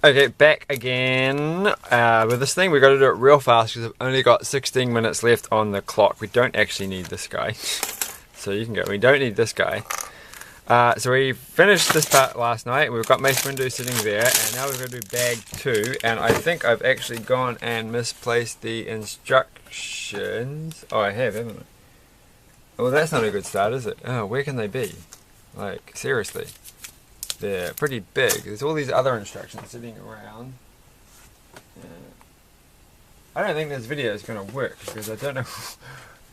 Okay, back again with this thing. We've got to do it real fast because I've only got 16 minutes left on the clock. We don't actually need this guy. So you can go. We don't need this guy. So we finished this part last night. We've got Mace Windu sitting there, and now we're going to do bag 2. And I think I've actually gone and misplaced the instructions. Oh, I have, haven't I? Well, that's not a good start, is it? Oh, where can they be? Like, seriously. They're pretty big. There's all these other instructions sitting around. I don't think this video is going to work because I don't know.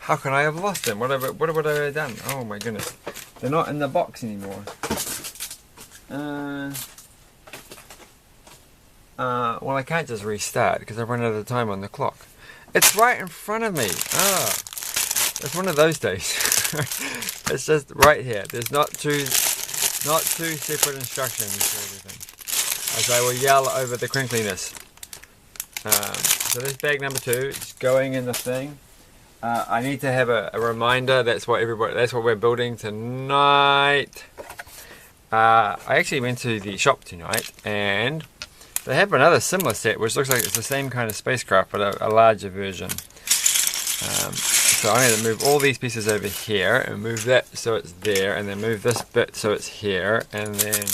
How can I have lost them? What have I done? Oh my goodness. They're not in the box anymore. Well, I can't just restart because I've run out of time on the clock. It's right in front of me. Ah, it's one of those days. It's just right here. There's not two separate instructions for everything, as I will yell over the crinkliness. So this bag number 2 is going in the thing. I need to have a reminder. That's what we're building tonight. I actually went to the shop tonight, and they have another similar set, which looks like it's the same kind of spacecraft, but a larger version. So I'm going to move all these pieces over here and move that so it's there, and then move this bit so it's here, and then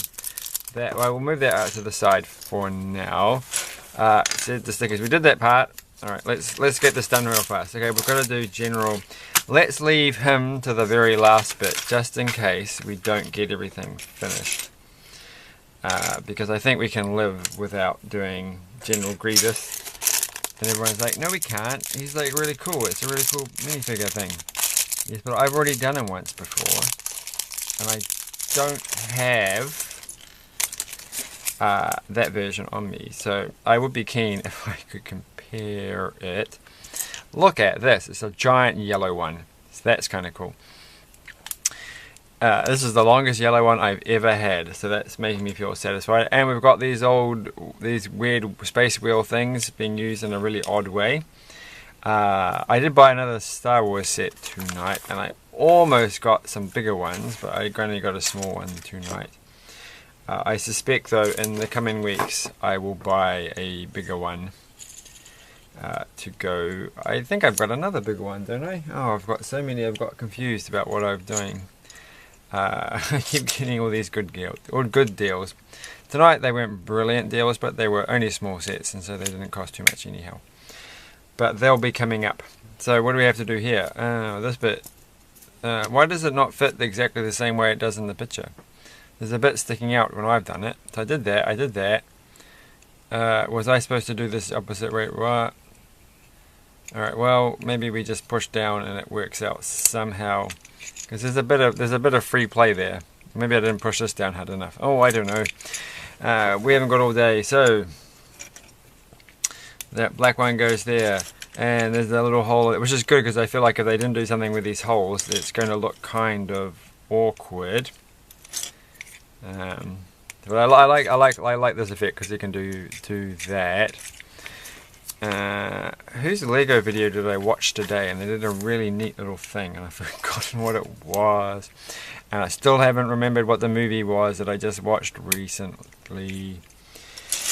that. Well, we'll move that out to the side for now. So the stickers. We did that part. All right, let's get this done real fast. Okay, we've got to do general. Let's leave him to the very last bit, just in case we don't get everything finished. Because I think we can live without doing General Grievous. And everyone's like, no we can't, he's like really cool, it's a really cool minifigure thing. Yes, but I've already done him once before, and I don't have that version on me, so I would be keen if I could compare it. Look at this, it's a giant yellow one, so that's kind of cool. This is the longest yellow one I've ever had, so that's making me feel satisfied. And we've got these weird space wheel things being used in a really odd way. I did buy another Star Wars set tonight, and I almost got some bigger ones, but I only got a small one tonight. I suspect, though, in the coming weeks, I will buy a bigger one to go. I think I've got another bigger one, don't I? Oh, I've got so many, I've got confused about what I'm doing. I keep getting all these good deals. Tonight they weren't brilliant deals, but they were only small sets, and so they didn't cost too much anyhow. But they'll be coming up. So what do we have to do here? This bit. Why does it not fit exactly the same way it does in the picture? There's a bit sticking out when I've done it. So I did that. Was I supposed to do this opposite way? Right. Alright, well, maybe we just push down and it works out somehow. Because there's a bit of free play there. Maybe I didn't push this down hard enough. Oh, I don't know. We haven't got all day, so that black one goes there, and there's a little hole, which is good because I feel like if they didn't do something with these holes, it's going to look kind of awkward. But I like this effect because you can do that. Whose Lego video did I watch today? And they did a really neat little thing, and I've forgotten what it was. And I still haven't remembered what the movie was that I just watched recently,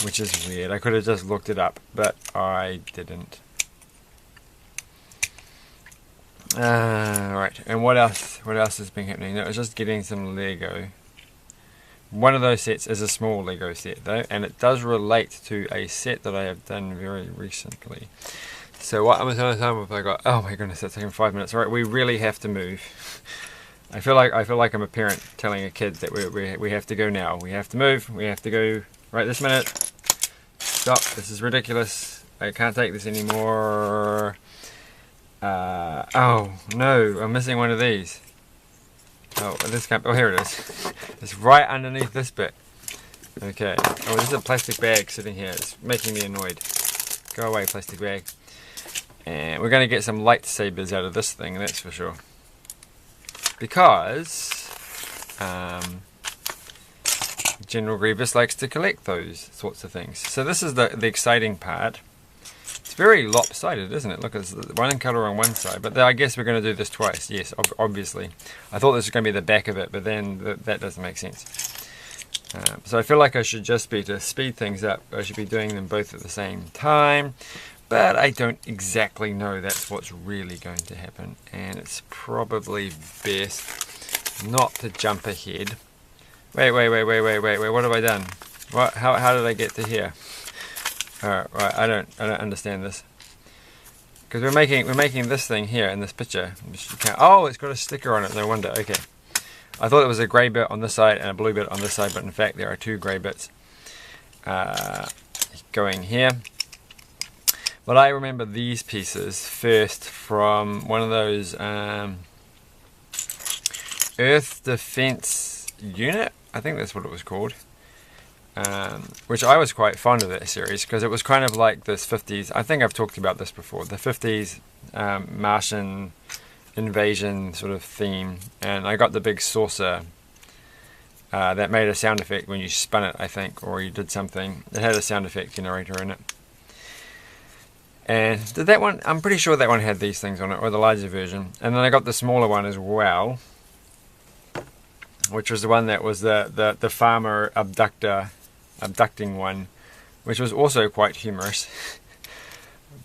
which is weird. I could have just looked it up, but I didn't. Right, and what else has been happening? No, it was just getting some Lego. One of those sets is a small Lego set though, and it does relate to a set that I have done very recently. So what I'm going to time have I got? Oh my goodness, that's taking 5 minutes. All right, we really have to move. I feel like I'm a parent telling a kid that we have to go now. We have to move. We have to go right this minute. Stop. This is ridiculous. I can't take this anymore. Oh no, I'm missing one of these. Oh, this can't. Oh, here it is. It's right underneath this bit. Okay. Oh, this is a plastic bag sitting here. It's making me annoyed. Go away, plastic bag. And we're going to get some lightsabers out of this thing, that's for sure. Because General Grievous likes to collect those sorts of things. So this is the exciting part. It's very lopsided, isn't it? Look, it's one colour on one side, but I guess we're going to do this twice. Yes, obviously. I thought this was going to be the back of it, but then that doesn't make sense. So I feel like I should just be, to speed things up, I should be doing them both at the same time. But I don't exactly know that's what's really going to happen. And it's probably best not to jump ahead. Wait, what have I done? What? How did I get to here? Alright, right, I don't understand this. Because we're making this thing here in this picture. Oh, it's got a sticker on it, no wonder, okay. I thought it was a grey bit on this side and a blue bit on this side, but in fact there are two grey bits going here. But I remember these pieces first from one of those Earth Defense Unit, I think that's what it was called. Which I was quite fond of that series because it was kind of like this 50s, I think I've talked about this before, the 50s Martian invasion sort of theme, and I got the big saucer that made a sound effect when you spun it, I think, or you did something. It had a sound effect generator in it. And did that one, I'm pretty sure that one had these things on it, or the larger version. And then I got the smaller one as well, which was the one that was the farmer abducting one, which was also quite humorous.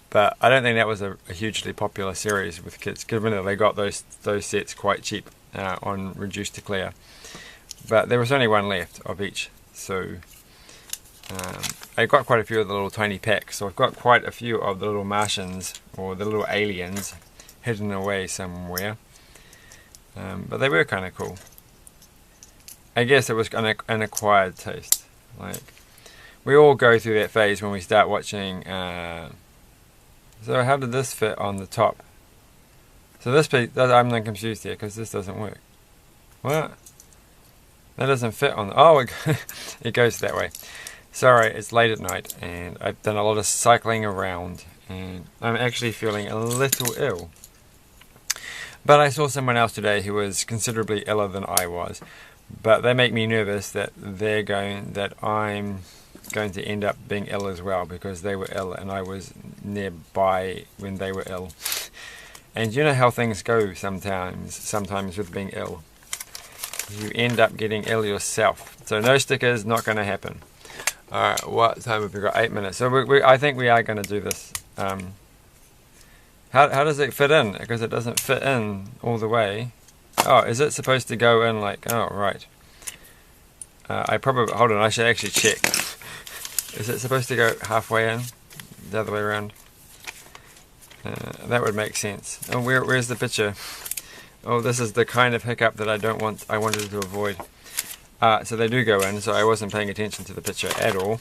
But I don't think that was a hugely popular series with kids, given that they got those sets quite cheap on reduced to clear. But there was only one left of each, so I got quite a few of the little tiny packs. So I've got quite a few of the little Martians or the little aliens hidden away somewhere. But they were kind of cool. I guess it was an acquired taste. Like, we all go through that phase when we start watching. So how did this fit on the top? So this piece, I'm then confused here because this doesn't work. What? That doesn't fit on. Oh, it goes that way. Sorry, it's late at night and I've done a lot of cycling around and I'm actually feeling a little ill. But I saw someone else today who was considerably iller than I was. But they make me nervous that I'm going to end up being ill as well because they were ill and I was nearby when they were ill. And you know how things go sometimes with being ill. You end up getting ill yourself. So no stickers, not going to happen. Alright, what time have we got? 8 minutes. So I think we are going to do this. How does it fit in? Because it doesn't fit in all the way. Oh, is it supposed to go in like... Oh, right. Hold on, I should actually check. Is it supposed to go halfway in? The other way around? That would make sense. Oh, where's the picture? Oh, this is the kind of hiccup that I wanted to avoid. So they do go in, so I wasn't paying attention to the picture at all.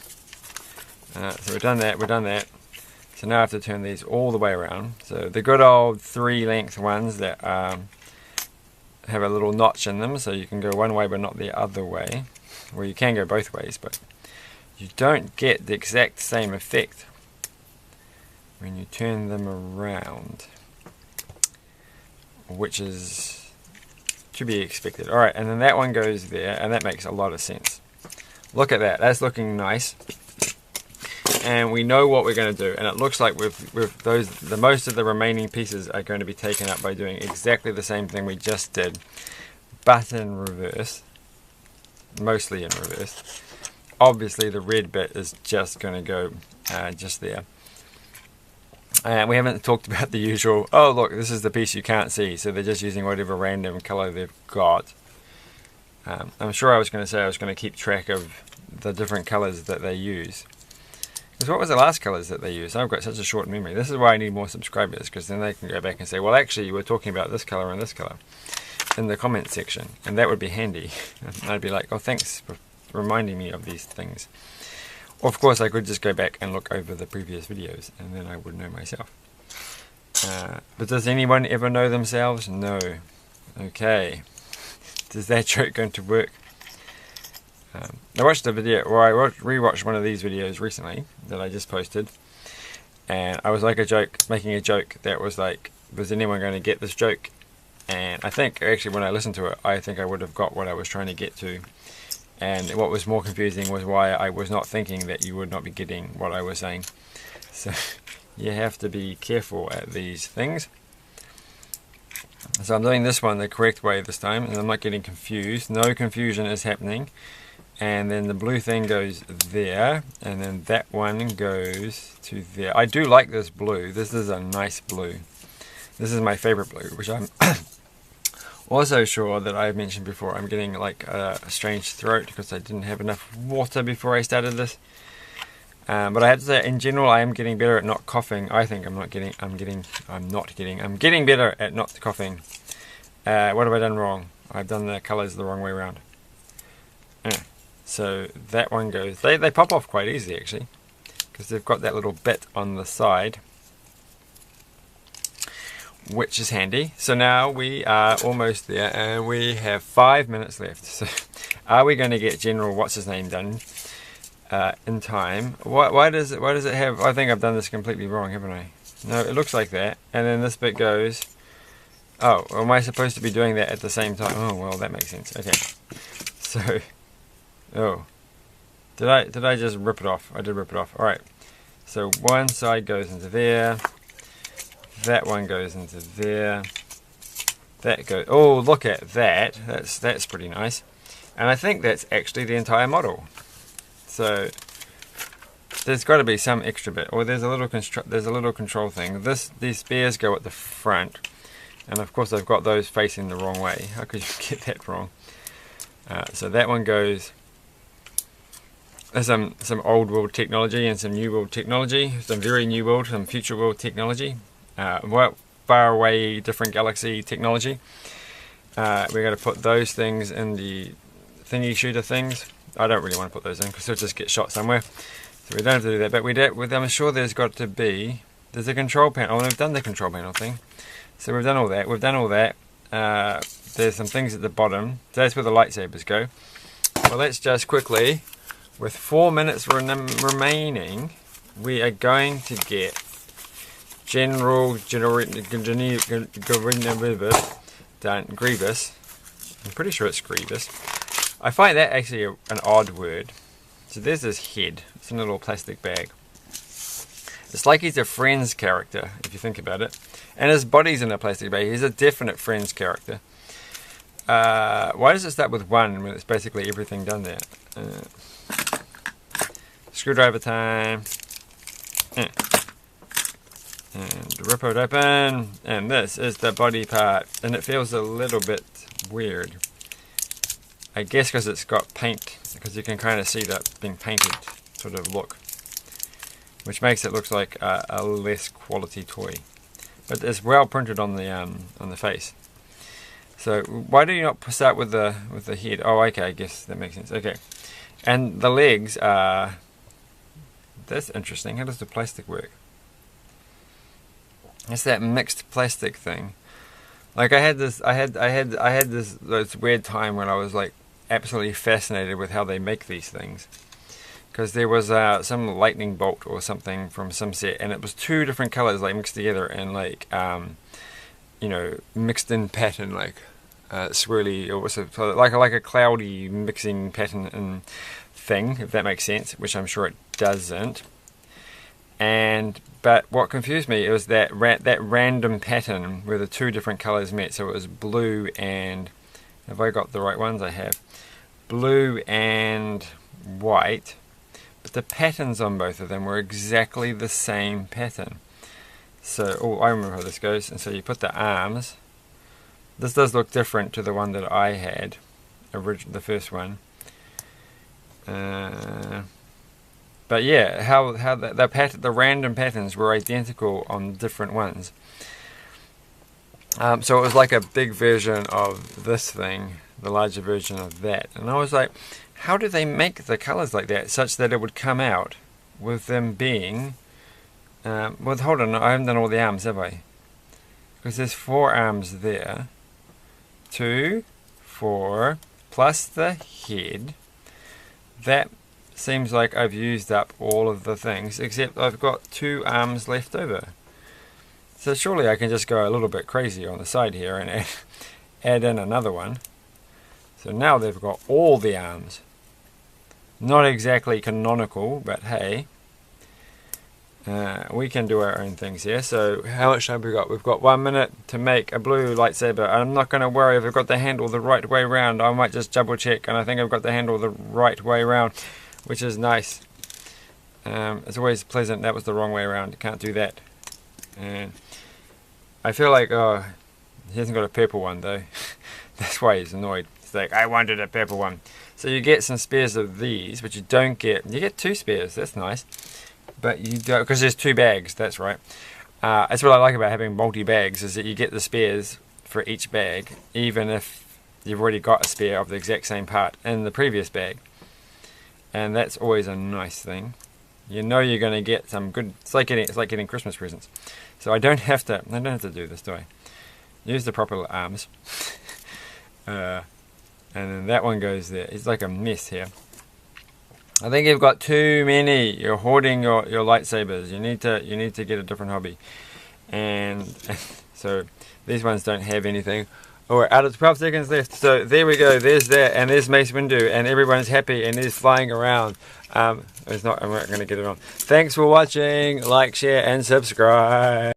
So we've done that. So now I have to turn these all the way around. So the good old 3-length ones that have a little notch in them, so you can go one way but not the other way. Well, you can go both ways, but you don't get the exact same effect when you turn them around, which is to be expected. Alright, and then that one goes there, and that makes a lot of sense. Look at that, that's looking nice. And we know what we're going to do, and it looks like the most of the remaining pieces are going to be taken up by doing exactly the same thing we just did, but in reverse. Mostly in reverse. Obviously the red bit is just going to go just there. And we haven't talked about the usual, oh look, this is the piece you can't see, so they're just using whatever random colour they've got. I'm sure I was going to say I was going to keep track of the different colours that they use. Because what was the last colours that they used? I've got such a short memory. This is why I need more subscribers, because then they can go back and say, well actually you were talking about this colour and this colour in the comment section, and that would be handy. And I'd be like, oh thanks for reminding me of these things. Or of course I could just go back and look over the previous videos and then I would know myself. But does anyone ever know themselves? No. Okay. Is that joke going to work? I watched a video, or I rewatched one of these videos recently that I just posted, and I was like making a joke that was like, was anyone going to get this joke? And I think actually when I listened to it, I think I would have got what I was trying to get to. And what was more confusing was why I was not thinking that you would not be getting what I was saying. So you have to be careful at these things. So I'm doing this one the correct way this time, and I'm not getting confused. No confusion is happening. and then the blue thing goes there, and then that one goes to there. I do like this blue. This is a nice blue. This is my favorite blue, which I'm also sure that I've mentioned before. I'm getting like a strange throat because I didn't have enough water before I started this. But I have to say, in general, I am getting better at not coughing. I think I'm getting better at not coughing. What have I done wrong? I've done the colours the wrong way around. So that one goes, they pop off quite easily actually, because they've got that little bit on the side, which is handy. So now we are almost there, and we have 5 minutes left. So are we going to get General what's his name done in time? Why does it have, I think I've done this completely wrong, haven't I? No, it looks like that, and then this bit goes, oh, am I supposed to be doing that at the same time? Oh well, that makes sense. Okay, so oh, did I just rip it off? I did rip it off. Alright, so one side goes into there, that one goes into there, that goes, oh look at that, that's pretty nice. And I think that's actually the entire model. So there's got to be some extra bit, or there's a little control thing. These spears go at the front, and of course I've got those facing the wrong way. How could you get that wrong? So that one goes. There's some old world technology and some new world technology, some very new world, some future world technology, far away different galaxy technology. We're going to put those things in the thingy shooter things. I don't really want to put those in because they'll just get shot somewhere. So we don't have to do that, but I'm sure there's a control panel. Oh, we've done the control panel thing. So we've done all that. There's some things at the bottom. So that's where the lightsabers go. Well, let's just quickly, with 4 minutes remaining, we are going to get Grievous. I'm pretty sure it's Grievous. I find that actually an odd word. So there's this head. It's in a little plastic bag. It's like he's a Friends character, if you think about it. And his body's in a plastic bag. He's a definite Friends character. Why does it start with 1 when it's basically everything done there? Screwdriver time. And rip it open. And this is the body part. And it feels a little bit weird. I guess because it's got paint. Because you can kind of see that being painted sort of look. Which makes it look like a less quality toy. But it's well printed on the face. So why do you not start with the head? Oh, okay, I guess that makes sense. Okay, and the legs are. That's interesting. How does the plastic work? It's that mixed plastic thing. Like I had this weird time when I was like absolutely fascinated with how they make these things. Because there was some lightning bolt or something from some set, and it was 2 different colors like mixed together and like you know, mixed in pattern, like swirly, or what's it, like a cloudy mixing pattern and thing, if that makes sense, which I'm sure it doesn't. But what confused me, it was that random pattern where the 2 different colors met. So it was blue and, have I got the right ones? I have blue and white. But the patterns on both of them were exactly the same pattern. So, oh, I remember how this goes. And so you put the arms. This does look different to the one that I had, the first one. But yeah, how the random patterns were identical on different ones. So it was like a big version of this thing, the larger version of that. And I was like, how do they make the colors like that such that it would come out with them being well, hold on, I haven't done all the arms, have I? Because there's 4 arms there. 2, 4, plus the head. That seems like I've used up all of the things, except I've got 2 arms left over. So surely I can just go a little bit crazy on the side here and add in another one. So now they've got all the arms. Not exactly canonical, but hey. we can do our own things here. So how much time have we got? We've got 1 minute to make a blue lightsaber. I'm not going to worry if I've got the handle the right way around. I might just double check, and I think I've got the handle the right way around, which is nice. It's always pleasant. That was the wrong way around. You can't do that. And I feel like, oh, he hasn't got a purple one though. That's why he's annoyed. He's like, I wanted a purple one. So you get some spares of these, but you don't get, you get 2 spares. That's nice. But you don't, because there's 2 bags. That's right. That's what I like about having multi-bags, is that you get the spares for each bag, even if you've already got a spare of the exact same part in the previous bag. And that's always a nice thing. You know you're going to get some good. It's like getting Christmas presents. So I don't have to do this, do I? Use the proper arms. And then that one goes there. It's like a mess here. I think you've got too many. You're hoarding your lightsabers. You need to get a different hobby. And so these ones don't have anything. Oh, we're out of 12 seconds left. So there we go. There's that, and there's Mace Windu, and everyone's happy, and he's flying around. I'm not going to get it on. Thanks for watching. Like, share, and subscribe.